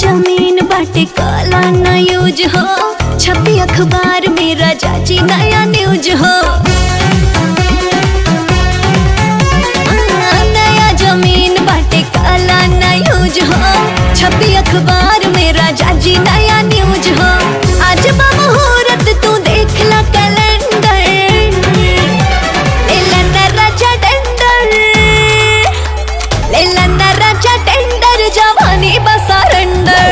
जमीन बाटे काला ना यूज हो, छपी अखबार में राजा जी नया न्यूज हो। नया जमीन बाटे काला ना यूज हो, छपी अखबार में राजा जी नया न्यूज हो। आज मुहूर्त तू देख ला कैलेंडर, लेला ना राजा टेंडर, लेला ना राजा टेंडर, जवानी बस सरेंडर।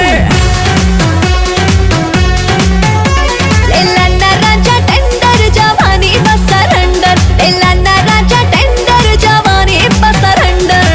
लेला ना राजा टेंडर, जवानी बस सरेंडर, लेला ना राजा टेंडर, जवानी बस सरेंडर।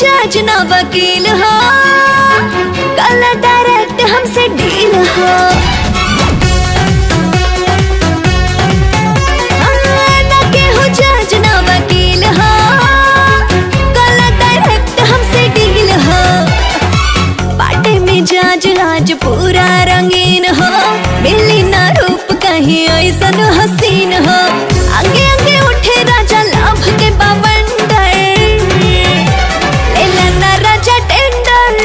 जज ना वकील हो, कल डायरेक्ट हमसे डील हो। ना केहू जज ना वकील हो, कल डायरेक्ट हमसे डील हो। बाटे में जाज आज पूरा रंगीन हो, मिली ना रूप कहीं ऐसन हसीन हो। आगे आगे उठे राजा लाभ के बवंडर, लेला ना राजा टेंडर,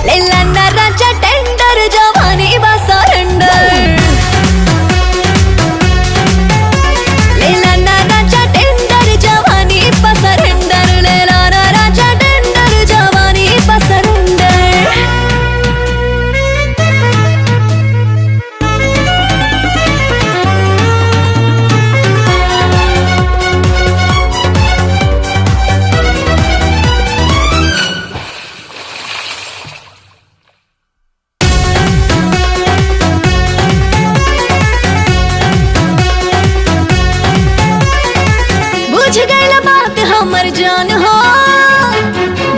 लेला ना राजा टेंडर, जवानी बस सरेंडर। लेला ना राजा टेंडर, जवानी बस सरेंडर, लेला ना राजा टेंडर, जवानी बस सरेंडर। बुझ गइल बात हमर जान हो,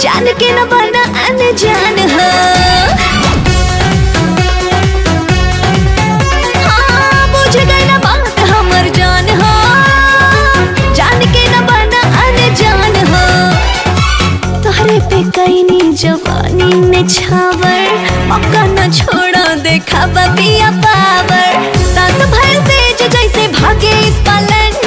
जान के न बना अनजान हो। हाँ, बुझ गइल बात हमर जान हो, जान के न बना अनजान हो। तोहरे पे कईनी जवानी में छावर, मौका न छोड़ा देखा पिया पावर। सांस भर तेज जैसे भागे स्प्लेंडर,